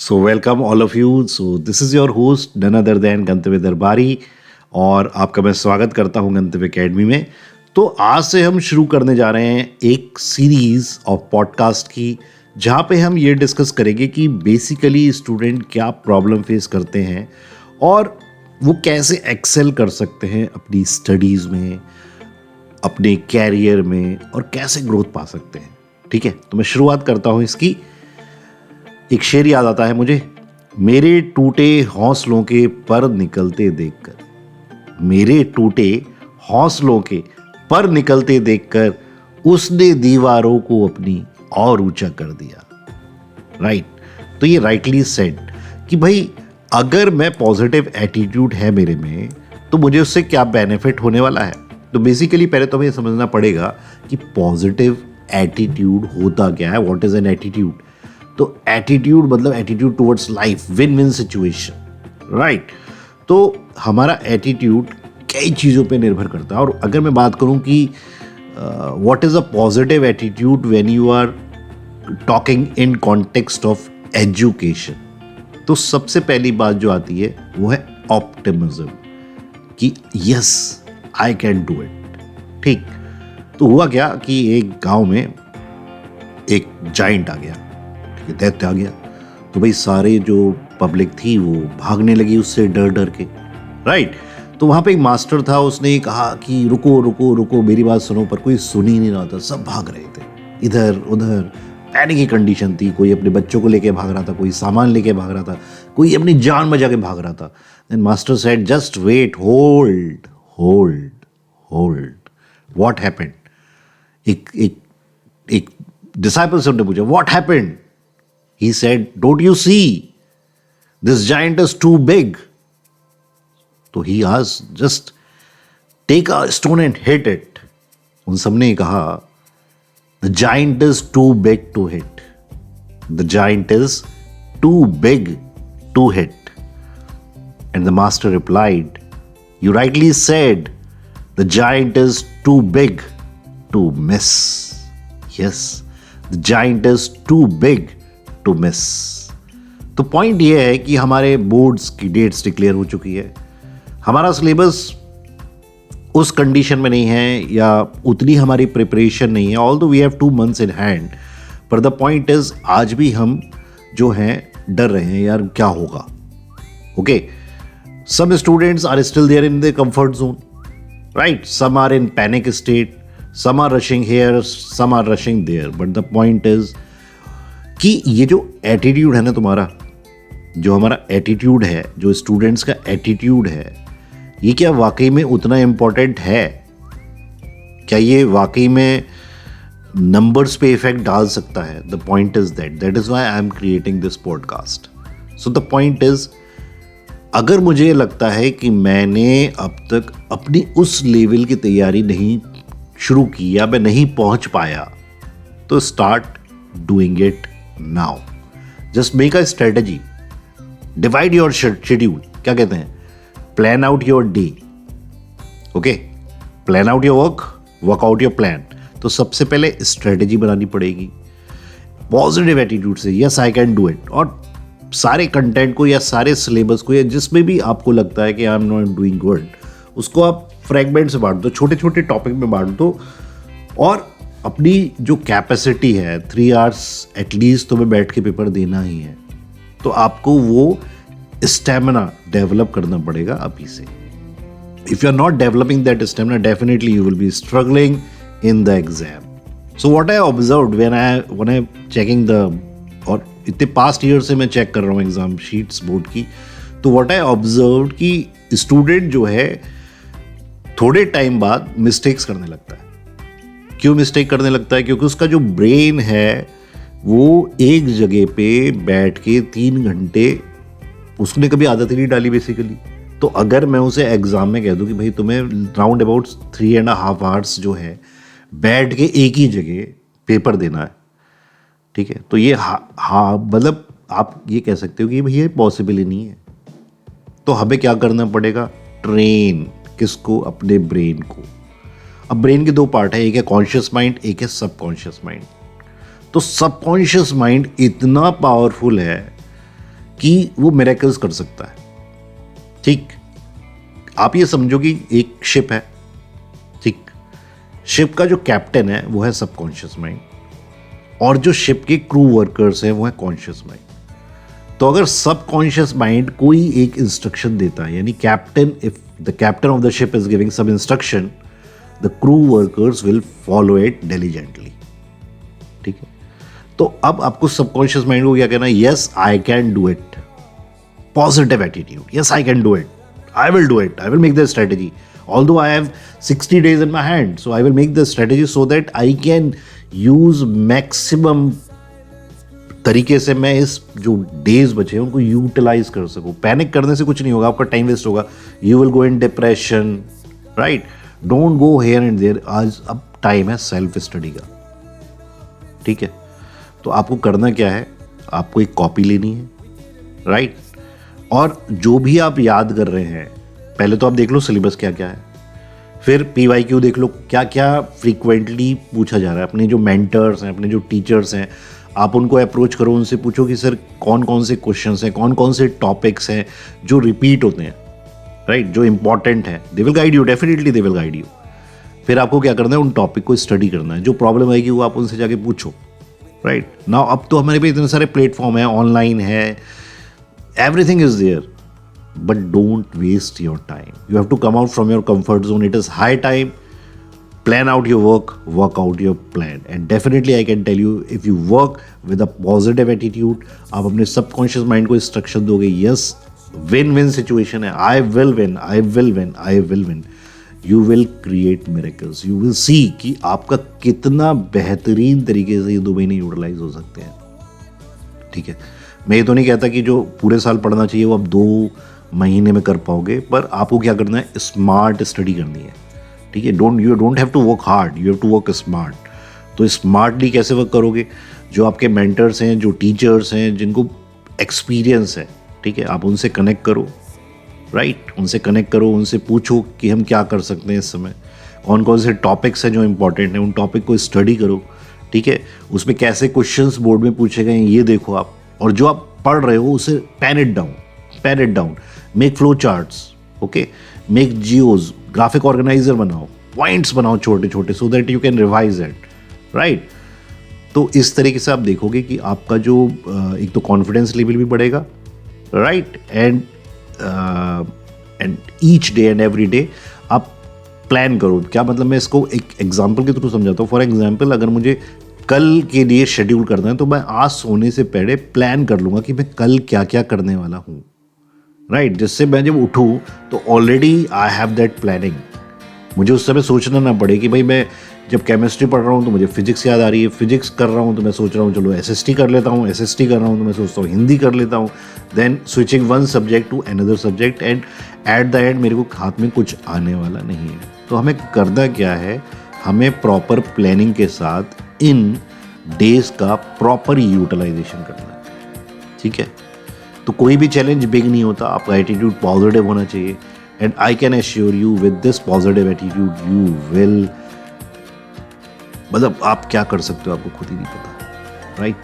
So welcome all of you. So this is your host none other than Gantavya Darbari और आपका मैं स्वागत करता हूं गंतव्य एकेडमी में. तो आज से हम शुरू करने जा रहे हैं एक सीरीज़ ऑफ पॉडकास्ट की जहां पे हम ये डिस्कस करेंगे कि बेसिकली स्टूडेंट क्या प्रॉब्लम फेस करते हैं और वो कैसे एक्सेल कर सकते हैं अपनी स्टडीज़ में, अपने कैरियर में और कैसे ग्रोथ पा सकते हैं. ठीक है, तो मैं शुरुआत करता हूं इसकी. एक शेर याद आता है मुझे, मेरे टूटे हौसलों के पर निकलते देखकर, मेरे टूटे हौसलों के पर निकलते देखकर उसने दीवारों को अपनी और ऊंचा कर दिया. राइट. तो ये राइटली सेड कि भाई अगर मैं पॉजिटिव एटीट्यूड है मेरे में तो मुझे उससे क्या बेनिफिट होने वाला है. तो बेसिकली पहले तो हमें समझना पड़ेगा कि पॉजिटिव एटीट्यूड होता क्या है. What is an attitude. तो एटीट्यूड मतलब attitude towards life, win win situation. Right. तो हमारा एटीट्यूड कई चीज़ों पे निर्भर करता है. और अगर मैं बात करूं कि what is a positive attitude when you are talking in context of education, तो सबसे पहली बात जो आती है वो है ऑप्टिमिज्म कि yes I can do it. ठीक. तो हुआ क्या कि एक गांव में एक जाइंट आ गया, दैत्य आ गया. तो भाई सारे जो पब्लिक थी वो भागने लगी उससे डर डर के. राइट. तो वहाँ पे एक मास्टर था, उसने कहा कि रुको रुको रुको मेरी बात सुनो, पर कोई सुन ही नहीं रहा था. सब भाग रहे थे इधर उधर, पैनिक की कंडीशन थी. कोई अपने बच्चों को लेके भाग रहा था, कोई सामान लेके भाग रहा था, कोई अपनी जान बचा के भाग रहा था. Then master said just wait, hold hold hold. What happened. एक डिसाइपल से उन्होंने पूछा what happened. He said, don't you see? This giant is too big. तो he asked, just take a stone and hit it. उन सबने कहा, the giant is too big to hit. The giant is too big to hit. And the master replied, you rightly said, the giant is too big to miss. Yes, the giant is too big to miss. तो point ये है कि हमारे boards की dates declare हो चुकी है, हमारा सिलेबस उस कंडीशन में नहीं है या उतनी हमारी प्रिपरेशन नहीं है, although we have 2 months in hand. पर द पॉइंट इज आज भी हम जो हैं डर रहे हैं यार क्या होगा. Okay. Some students are still there in the comfort zone. Right. Some are in panic state, some are rushing here, some are rushing there. But the point is कि ये जो एटीट्यूड है ना तुम्हारा, जो हमारा एटीट्यूड है, जो स्टूडेंट्स का एटीट्यूड है, ये क्या वाकई में उतना इम्पोर्टेंट है. क्या ये वाकई में नंबर्स पे इफेक्ट डाल सकता है. The point is that is why I am creating this podcast. So the point is, अगर मुझे लगता है कि मैंने अब तक अपनी उस लेवल की तैयारी नहीं शुरू की या मैं नहीं पहुंच पाया, तो start doing it now. Just make a strategy. Divide your schedule. क्या कहते हैं? Plan out your day. Okay? Plan out your work. Work out your plan. तो सबसे पहले स्ट्रेटेजी बनानी पड़ेगी पॉजिटिव एटीट्यूड से. Yes I can do it. और सारे कंटेंट को या सारे सिलेबस को या जिसमें भी आपको लगता है कि I am not doing good, उसको आप फ्रेगमेंट से बांट दो, छोटे छोटे टॉपिक में बांट दो. और अपनी जो कैपेसिटी है 3 hours एटलीस्ट तुम्हें बैठ के पेपर देना ही है, तो आपको वो स्टेमिना डेवलप करना पड़ेगा अभी से. If you are not developing that stamina, definitely you will be struggling in the exam. So what I observed when I checking the, और इतने पास्ट ईयर से मैं चेक कर रहा हूँ एग्जाम शीट्स बोर्ड की, तो व्हाट आई ऑब्जर्व्ड कि स्टूडेंट जो है थोड़े टाइम बाद मिस्टेक्स करने लगता है. क्यों मिस्टेक करने लगता है? क्योंकि उसका जो ब्रेन है वो एक जगह पे बैठ के 3 घंटे, उसने कभी आदत ही नहीं डाली बेसिकली. तो अगर मैं उसे एग्जाम में कह दूं कि भाई तुम्हें राउंड अबाउट 3.5 hours जो है बैठ के एक ही जगह पेपर देना है, ठीक है, तो ये हाँ मतलब आप ये कह सकते हो कि भैया पॉसिबल ही नहीं है. तो हमें क्या करना पड़ेगा? ट्रेन किसको? अपने ब्रेन को. अब ब्रेन के 2 पार्ट है, एक है कॉन्शियस माइंड, एक है सबकॉन्शियस माइंड. तो सबकॉन्शियस माइंड इतना पावरफुल है कि वो मिरेकल्स कर सकता है। ठीक, आप ये समझो कि एक शिप है, ठीक, शिप का जो कैप्टन है वो है सबकॉन्शियस माइंड, और जो शिप के क्रू वर्कर्स हैं वो है कॉन्शियस माइंड। तो अगर सबकॉन्शियस माइंड कोई एक इंस्ट्रक्शन देता है, यानी captain, if the captain of the ship is giving some instruction, the crew workers will follow it diligently. ठीक है, तो अब आपको सबकॉन्शियस माइंड को क्या कहना है? Yes I can do it, positive attitude, yes I can do it, I will do it. I will make the strategy. Although I have 60 days in my hand, so I will make the strategy so that I can use maximum तरीके से मैं इस जो days बचे हैं उनको utilise कर सकूं। पैनिक करने से कुछ नहीं होगा, आपका टाइम वेस्ट होगा, you will go in depression, right? Don't go here and there. आज अब टाइम है सेल्फ स्टडी का, ठीक है? तो आपको करना क्या है, आपको एक कॉपी लेनी है, राइट? और जो भी आप याद कर रहे हैं, पहले तो आप देख लो सिलेबस क्या क्या है, फिर PYQ देख लो क्या क्या फ्रीक्वेंटली पूछा जा रहा है। अपने जो मेंटर्स हैं, अपने जो टीचर्स हैं, आप उनको अप्रोच करो, उनसे पूछो कि सर कौन कौन से क्वेश्चंस हैं, कौन कौन से टॉपिक्स हैं जो रिपीट होते हैं, राइट, जो इंपॉर्टेंट है। They will guide you, definitely they will guide you. फिर आपको क्या करना है, उन टॉपिक को स्टडी करना है। जो प्रॉब्लम आएगी वो आप उनसे जाके पूछो, राइट? नाउ अब तो हमारे पे इतने सारे प्लेटफॉर्म है, ऑनलाइन है, everything is there, but don't waste your time. You have to come out from your comfort zone. It is high time. Plan out your work out your plan, and definitely I can tell you, if you work with a positive attitude, आप अपने subconscious mind को instruction दोगे, yes, win-win situation है, I will win, I will win, I will win. You will create miracles. You will see कि आपका कितना बेहतरीन तरीके से ये 2 महीने यूटिलाइज हो सकते हैं, ठीक है? मैं ये तो नहीं कहता कि जो पूरे साल पढ़ना चाहिए वो आप 2 महीने में कर पाओगे, पर आपको क्या करना है, स्मार्ट स्टडी करनी है, ठीक है? You don't have to work hard, you have to work smart. तो स्मार्टली कैसे वर्क करोगे? जो आपके मेंटर्स हैं, जो टीचर्स हैं, जिनको एक्सपीरियंस है, ठीक है, आप उनसे कनेक्ट करो, राइट? उनसे कनेक्ट करो, उनसे पूछो कि हम क्या कर सकते हैं इस समय, कौन कौन से टॉपिक्स हैं जो इंपॉर्टेंट हैं, उन टॉपिक को स्टडी करो, ठीक है? उसमें कैसे क्वेश्चंस बोर्ड में पूछे गए ये देखो आप, और जो आप पढ़ रहे हो उसे pen it down, make flow charts, okay, make जियोज, ग्राफिक ऑर्गेनाइजर बनाओ, पॉइंट्स बनाओ छोटे छोटे, so that you can revise it, right? तो इस तरीके से आप देखोगे कि आपका जो एक तो कॉन्फिडेंस लेवल भी बढ़ेगा, right? And each day and every day आप प्लान करो। क्या मतलब, मैं इसको एक एग्जाम्पल के थ्रू समझाता हूँ। फॉर एग्जाम्पल, अगर मुझे कल के लिए शेड्यूल करना है तो मैं आज सोने से पहले प्लान कर लूँगा कि मैं कल क्या क्या करने वाला हूँ, राइट? जिससे मैं जब उठूँ तो already I have that planning. मुझे उस समय सोचना ना पड़े कि भाई मैं जब केमिस्ट्री पढ़ रहा हूँ तो मुझे फिजिक्स याद आ रही है, फिजिक्स कर रहा हूँ तो मैं सोच रहा हूँ चलो SST कर लेता हूँ, SST कर रहा हूँ तो मैं सोचता हूँ हिंदी कर लेता हूँ, then switching one subject to another subject, and at the end मेरे को हाथ में कुछ आने वाला नहीं है। तो हमें करना क्या है, हमें प्रॉपर प्लानिंग के साथ इन डेज का प्रॉपर यूटिलाइजेशन करना है, ठीक है? तो कोई भी चैलेंज बिग नहीं होता, आपका एटीट्यूड पॉजिटिव होना चाहिए, and I can assure you with this positive attitude you will, मतलब आप क्या कर सकते हो आपको खुद ही नहीं पता, राइट?